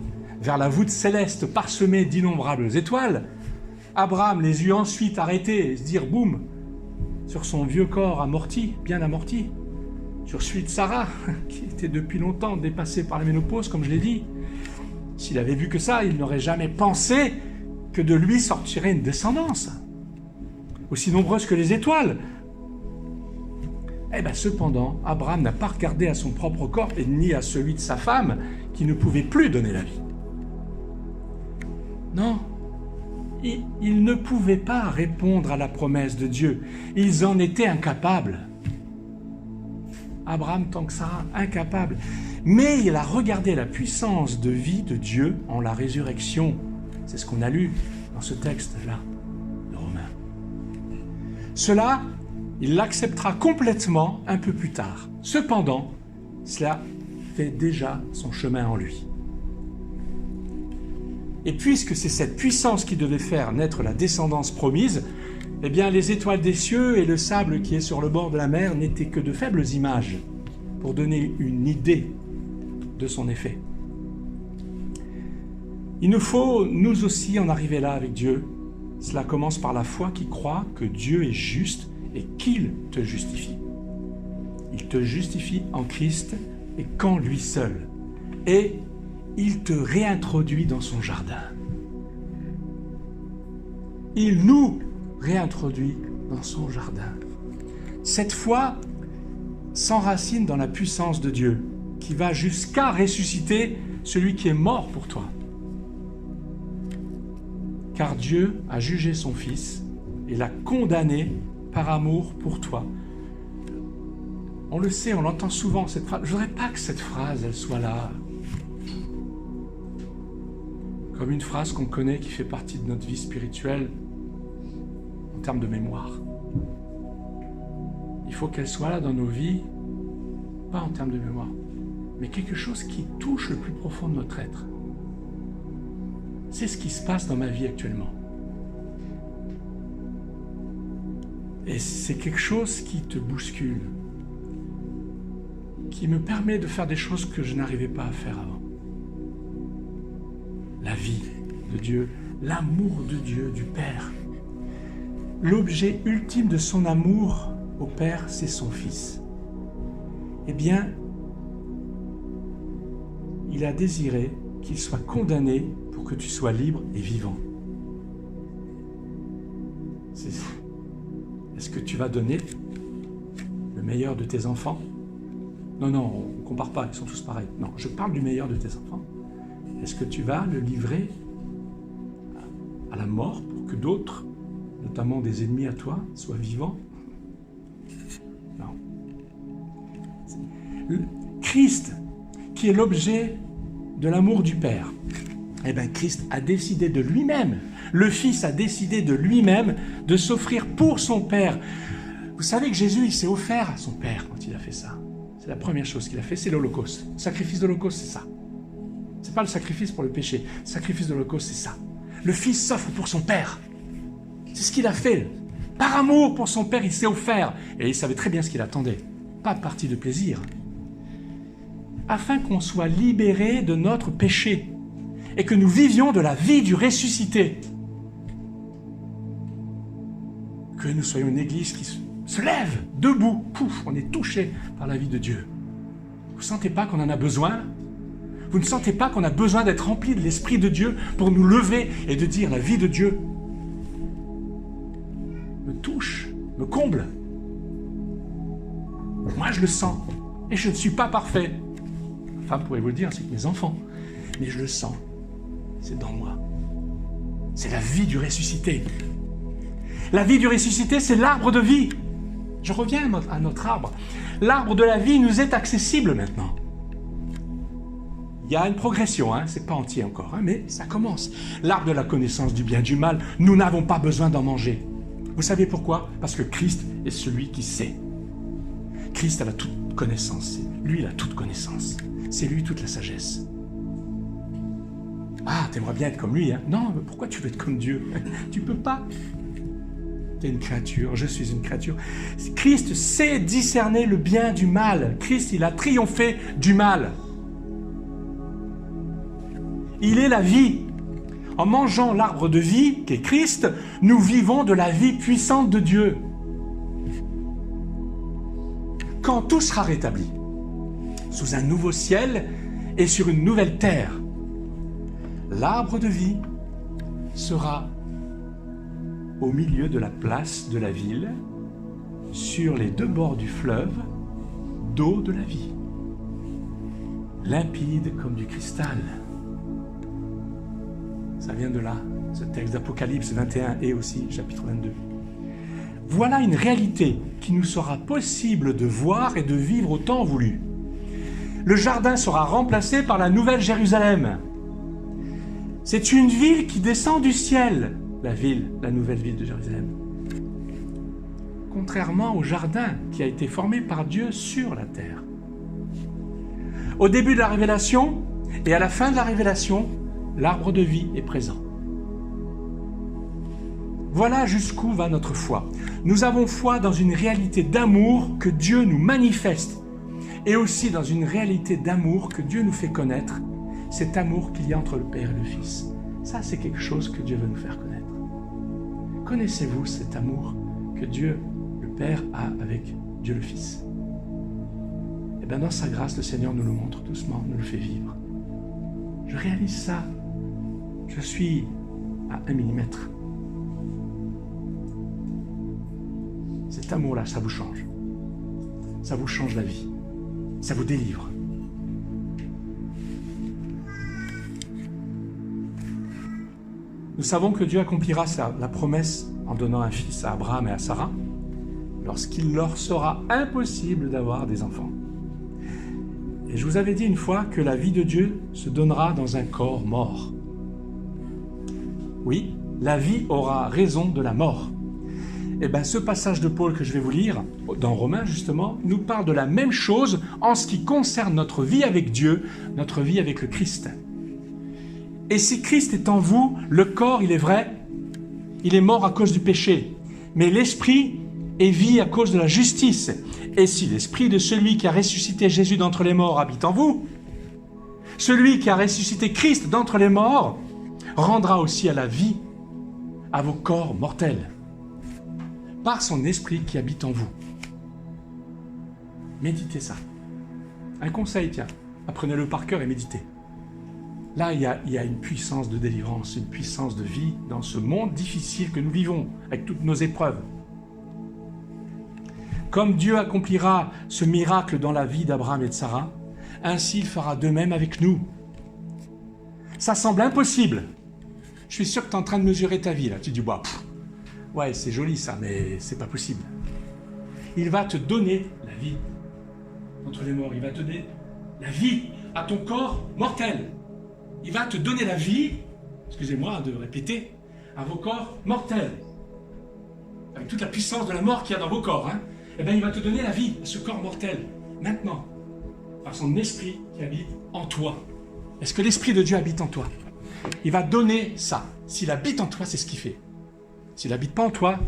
vers la voûte céleste parsemée d'innombrables étoiles, Abraham les eut ensuite arrêtés et se dire, boum, sur son vieux corps amorti, bien amorti, sur celui de Sarah, qui était depuis longtemps dépassée par la ménopause, comme je l'ai dit, s'il avait vu que ça, il n'aurait jamais pensé que de lui sortirait une descendance, aussi nombreuse que les étoiles. Eh bien, cependant, Abraham n'a pas regardé à son propre corps et ni à celui de sa femme, qui ne pouvait plus donner la vie. Non, ils ne pouvaient pas répondre à la promesse de Dieu. Ils en étaient incapables. Abraham, tant que Sarah, incapable. Mais il a regardé la puissance de vie de Dieu en la résurrection. C'est ce qu'on a lu dans ce texte-là, de Romains. Cela, il l'acceptera complètement un peu plus tard. Cependant, cela fait déjà son chemin en lui. Et puisque c'est cette puissance qui devait faire naître la descendance promise, eh bien les étoiles des cieux et le sable qui est sur le bord de la mer n'étaient que de faibles images pour donner une idée de son effet. Il nous faut, nous aussi, en arriver là avec Dieu. Cela commence par la foi qui croit que Dieu est juste et qu'il te justifie. Il te justifie en Christ et qu'en lui seul. Et il te réintroduit dans son jardin. Il nous réintroduit dans son jardin. Cette foi s'enracine dans la puissance de Dieu, qui va jusqu'à ressusciter celui qui est mort pour toi. Car Dieu a jugé son Fils et l'a condamné par amour pour toi. On le sait, on l'entend souvent, cette phrase. Je ne voudrais pas que cette phrase, elle soit là, comme une phrase qu'on connaît, qui fait partie de notre vie spirituelle, en termes de mémoire. Il faut qu'elle soit là dans nos vies, pas en termes de mémoire, mais quelque chose qui touche le plus profond de notre être. C'est ce qui se passe dans ma vie actuellement. Et c'est quelque chose qui te bouscule, qui me permet de faire des choses que je n'arrivais pas à faire avant. La vie de Dieu, l'amour de Dieu, du Père. L'objet ultime de son amour au Père, c'est son Fils. Eh bien, il a désiré qu'il soit condamné pour que tu sois libre et vivant. Est-ce que tu vas donner le meilleur de tes enfants? Non, on ne compare pas, ils sont tous pareils. Non, je parle du meilleur de tes enfants. Est-ce que tu vas le livrer à la mort pour que d'autres, notamment des ennemis à toi, soient vivants? Non. Christ, qui est l'objet de l'amour du Père, eh bien Christ a décidé de lui-même, le Fils a décidé de lui-même de s'offrir pour son Père. Vous savez que Jésus, il s'est offert à son Père quand il a fait ça. C'est la première chose qu'il a fait, c'est l'Holocauste. Le sacrifice de l'Holocauste, c'est ça. C'est pas le sacrifice pour le péché. Le sacrifice de l'Holocauste, c'est ça. Le Fils s'offre pour son Père. C'est ce qu'il a fait. Par amour pour son Père, il s'est offert. Et il savait très bien ce qu'il attendait. Pas de partie de plaisir. Afin qu'on soit libérés de notre péché et que nous vivions de la vie du ressuscité. Que nous soyons une église qui se lève, debout, pouf, on est touché par la vie de Dieu. Vous ne sentez pas qu'on en a besoin? Vous ne sentez pas qu'on a besoin d'être rempli de l'Esprit de Dieu pour nous lever et de dire la vie de Dieu me touche, me comble? Moi, je le sens. Et je ne suis pas parfait. Ma femme pourrait vous le dire, ainsi que mes enfants. Mais je le sens. C'est dans moi. C'est la vie du ressuscité. La vie du ressuscité, c'est l'arbre de vie. Je reviens à notre arbre. L'arbre de la vie nous est accessible maintenant. Il y a une progression, c'est pas entier encore, mais ça commence. L'arbre de la connaissance du bien et du mal, nous n'avons pas besoin d'en manger. Vous savez pourquoi? Parce que Christ est celui qui sait. Christ a toute connaissance. Lui, il a toute connaissance. C'est lui toute la sagesse. Ah, t'aimerais bien être comme lui, hein? Non, mais pourquoi tu veux être comme Dieu? Tu peux pas. T'es une créature, je suis une créature. Christ sait discerner le bien du mal. Christ, il a triomphé du mal. Il est la vie. En mangeant l'arbre de vie, qu'est Christ, nous vivons de la vie puissante de Dieu. Quand tout sera rétabli, sous un nouveau ciel et sur une nouvelle terre, l'arbre de vie sera au milieu de la place de la ville, sur les deux bords du fleuve, d'eau de la vie, limpide comme du cristal. Ça vient de là, ce texte d'Apocalypse 21 et aussi chapitre 22. Voilà une réalité qui nous sera possible de voir et de vivre au temps voulu. Le jardin sera remplacé par la nouvelle Jérusalem. C'est une ville qui descend du ciel, la nouvelle ville de Jérusalem. Contrairement au jardin qui a été formé par Dieu sur la terre. Au début de la révélation et à la fin de la révélation, l'arbre de vie est présent. Voilà jusqu'où va notre foi. Nous avons foi dans une réalité d'amour que Dieu nous manifeste et aussi dans une réalité d'amour que Dieu nous fait connaître, cet amour qu'il y a entre le Père et le Fils. Ça, c'est quelque chose que Dieu veut nous faire connaître. Connaissez-vous cet amour que Dieu, le Père, a avec Dieu le Fils? Et bien dans sa grâce, le Seigneur nous le montre doucement, nous le fait vivre. Je réalise ça. Je suis à 1 millimètre. Cet amour-là, ça vous change. Ça vous change la vie. Ça vous délivre. Nous savons que Dieu accomplira la promesse en donnant un fils à Abraham et à Sarah lorsqu'il leur sera impossible d'avoir des enfants. Et je vous avais dit une fois que la vie de Dieu se donnera dans un corps mort. Oui, la vie aura raison de la mort. Et bien ce passage de Paul que je vais vous lire, dans Romains justement, nous parle de la même chose en ce qui concerne notre vie avec Dieu, notre vie avec le Christ. Et si Christ est en vous, le corps, il est vrai, il est mort à cause du péché, mais l'esprit est vie à cause de la justice. Et si l'esprit de celui qui a ressuscité Jésus d'entre les morts habite en vous, celui qui a ressuscité Christ d'entre les morts rendra aussi à la vie à vos corps mortels, par son esprit qui habite en vous. Méditez ça. Un conseil, tiens, apprenez-le par cœur et méditez. Là, il y a une puissance de délivrance, une puissance de vie dans ce monde difficile que nous vivons, avec toutes nos épreuves. Comme Dieu accomplira ce miracle dans la vie d'Abraham et de Sarah, ainsi il fera de même avec nous. Ça semble impossible. Je suis sûr que tu es en train de mesurer ta vie, là. Tu dis, bah, ouais, c'est joli ça, mais c'est pas possible. Il va te donner la vie entre les morts. Il va te donner la vie à ton corps mortel. Il va te donner la vie, excusez-moi de répéter, à vos corps mortels. Avec toute la puissance de la mort qu'il y a dans vos corps. Eh bien, il va te donner la vie à ce corps mortel, maintenant, par son esprit qui habite en toi. Est-ce que l'esprit de Dieu habite en toi? Il va donner ça. S'il habite en toi, c'est ce qu'il fait. S'il n'habite pas en toi,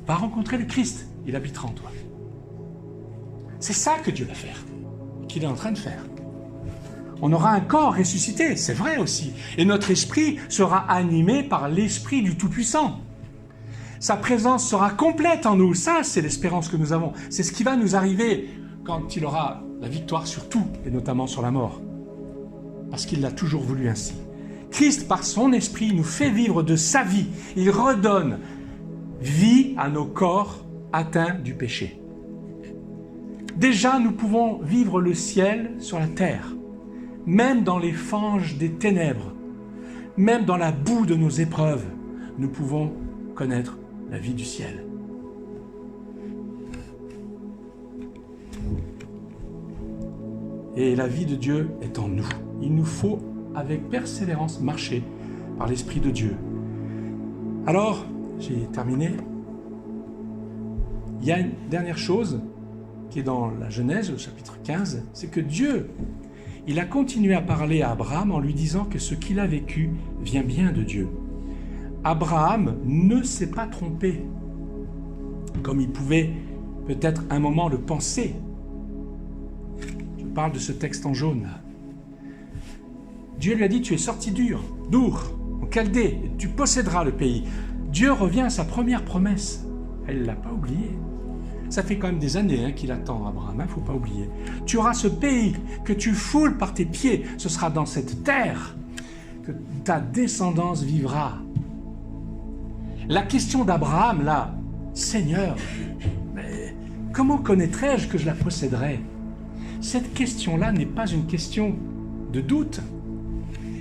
va rencontrer le Christ. Il habitera en toi. C'est ça que Dieu va faire, qu'il est en train de faire. On aura un corps ressuscité, c'est vrai aussi. Et notre esprit sera animé par l'esprit du Tout-Puissant. Sa présence sera complète en nous. Ça, c'est l'espérance que nous avons. C'est ce qui va nous arriver quand il aura la victoire sur tout, et notamment sur la mort. Parce qu'il l'a toujours voulu ainsi. Christ, par son esprit, nous fait vivre de sa vie. Il redonne vie à nos corps atteints du péché. Déjà, nous pouvons vivre le ciel sur la terre, même dans les fanges des ténèbres, même dans la boue de nos épreuves, nous pouvons connaître la vie du ciel. Et la vie de Dieu est en nous. Il nous faut, avec persévérance, marcher par l'Esprit de Dieu. Alors, j'ai terminé. Il y a une dernière chose qui est dans la Genèse, au chapitre 15, c'est que Dieu, il a continué à parler à Abraham en lui disant que ce qu'il a vécu vient bien de Dieu. Abraham ne s'est pas trompé, comme il pouvait peut-être un moment le penser. Je parle de ce texte en jaune là. Dieu lui a dit, tu es sorti d'Ur, en Chaldée, et tu posséderas le pays. Dieu revient à sa première promesse. Elle ne l'a pas oublié. Ça fait quand même des années qu'il attend Abraham, il ne faut pas oublier. Tu auras ce pays que tu foules par tes pieds. Ce sera dans cette terre que ta descendance vivra. La question d'Abraham, là, Seigneur, mais comment connaîtrais-je que je la posséderai? Cette question-là n'est pas une question de doute.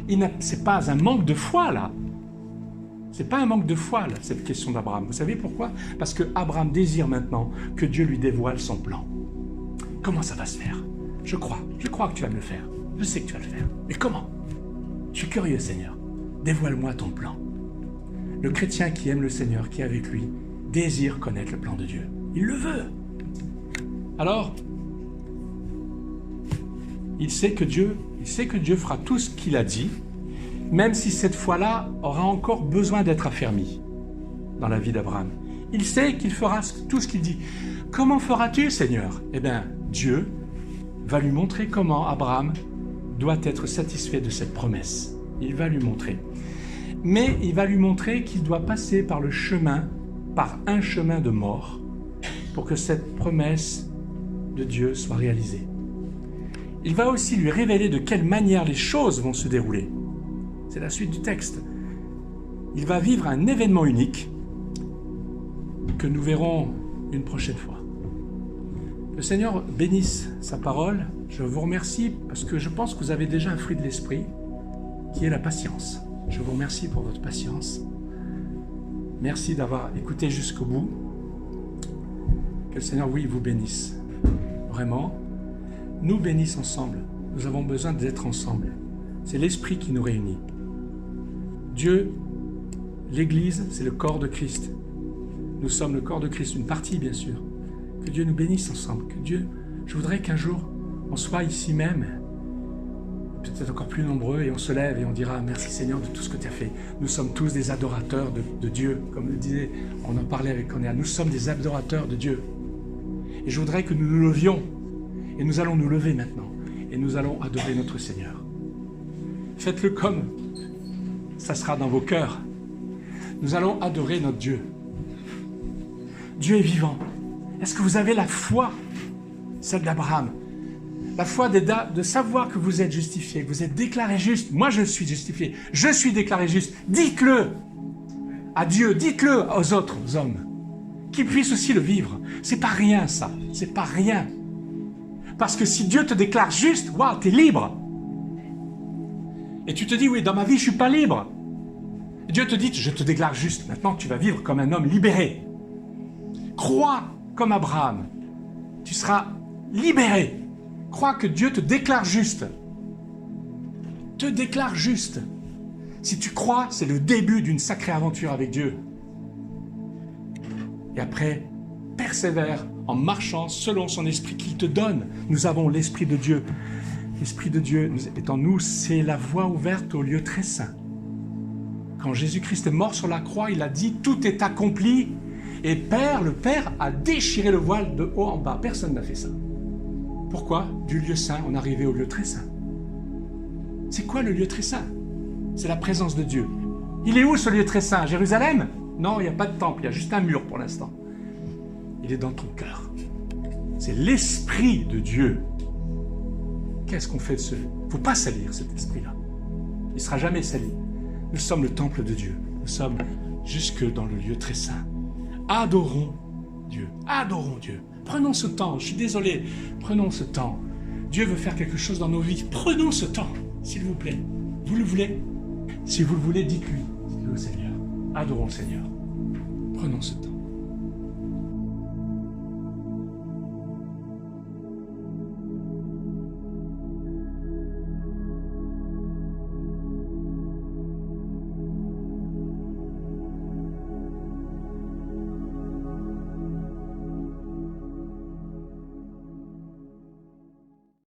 Ce n'est pas un manque de foi, là. Ce n'est pas un manque de foi, là, cette question d'Abraham. Vous savez pourquoi? Parce que Abraham désire maintenant que Dieu lui dévoile son plan. Comment ça va se faire? Je crois que tu vas me le faire. Je sais que tu vas le faire. Mais comment? Je suis curieux, Seigneur. Dévoile-moi ton plan. Le chrétien qui aime le Seigneur, qui est avec lui, désire connaître le plan de Dieu. Il le veut. Alors, il sait que Dieu fera tout ce qu'il a dit, même si cette foi-là aura encore besoin d'être affermie dans la vie d'Abraham. Il sait qu'il fera tout ce qu'il dit. Comment feras-tu, Seigneur? Eh bien, Dieu va lui montrer comment Abraham doit être satisfait de cette promesse. Il va lui montrer. Mais il va lui montrer qu'il doit passer par un chemin de mort, pour que cette promesse de Dieu soit réalisée. Il va aussi lui révéler de quelle manière les choses vont se dérouler. C'est la suite du texte. Il va vivre un événement unique que nous verrons une prochaine fois. Le Seigneur bénisse sa parole. Je vous remercie parce que je pense que vous avez déjà un fruit de l'esprit qui est la patience. Je vous remercie pour votre patience. Merci d'avoir écouté jusqu'au bout. Que le Seigneur, oui, vous bénisse. Vraiment, nous bénisse ensemble. Nous avons besoin d'être ensemble. C'est l'Esprit qui nous réunit. Dieu, l'Église, c'est le corps de Christ. Nous sommes le corps de Christ, une partie bien sûr. Que Dieu nous bénisse ensemble. Je voudrais qu'un jour, on soit ici même, peut-être encore plus nombreux, et on se lève et on dira merci Seigneur de tout ce que tu as fait. Nous sommes tous des adorateurs de Dieu. Comme le disait, on en parlait avec Cornéa, nous sommes des adorateurs de Dieu. Et je voudrais que nous nous levions, et nous allons nous lever maintenant, et nous allons adorer notre Seigneur. Faites-le comme ça sera dans vos cœurs. Nous allons adorer notre Dieu. Dieu est vivant. Est-ce que vous avez la foi, celle d'Abraham? La foi de savoir que vous êtes justifié, que vous êtes déclaré juste. Moi, je suis justifié. Je suis déclaré juste. Dites-le à Dieu, dites-le aux autres hommes, qu'ils puissent aussi le vivre. C'est pas rien, ça. C'est pas rien. Parce que si Dieu te déclare juste, waouh, t'es libre. Et tu te dis, oui, dans ma vie, je suis pas libre. Et Dieu te dit, je te déclare juste. Maintenant, tu vas vivre comme un homme libéré. Crois comme Abraham. Tu seras libéré. Crois que Dieu te déclare juste. Te déclare juste. Si tu crois, c'est le début d'une sacrée aventure avec Dieu. Et après, persévère en marchant selon son esprit qu'il te donne. Nous avons l'Esprit de Dieu. L'Esprit de Dieu est en nous, c'est la voie ouverte au lieu très saint. Quand Jésus-Christ est mort sur la croix, il a dit « Tout est accompli ». Et le Père a déchiré le voile de haut en bas. Personne n'a fait ça. Pourquoi? Du lieu saint, on est arrivé au lieu très saint. C'est quoi le lieu très saint? C'est la présence de Dieu. Il est où ce lieu très saint? Jérusalem? Non, il n'y a pas de temple, il y a juste un mur pour l'instant. Il est dans ton cœur. C'est l'Esprit de Dieu. Qu'est-ce qu'on fait de ce... Il ne faut pas salir cet esprit-là. Il ne sera jamais sali. Nous sommes le temple de Dieu. Nous sommes jusque dans le lieu très saint. Adorons Dieu. Adorons Dieu. Prenons ce temps. Je suis désolé. Prenons ce temps. Dieu veut faire quelque chose dans nos vies. Prenons ce temps, s'il vous plaît. Vous le voulez? Si vous le voulez, dites-lui. Dites-le au Seigneur. Adorons le Seigneur. Prenons ce temps.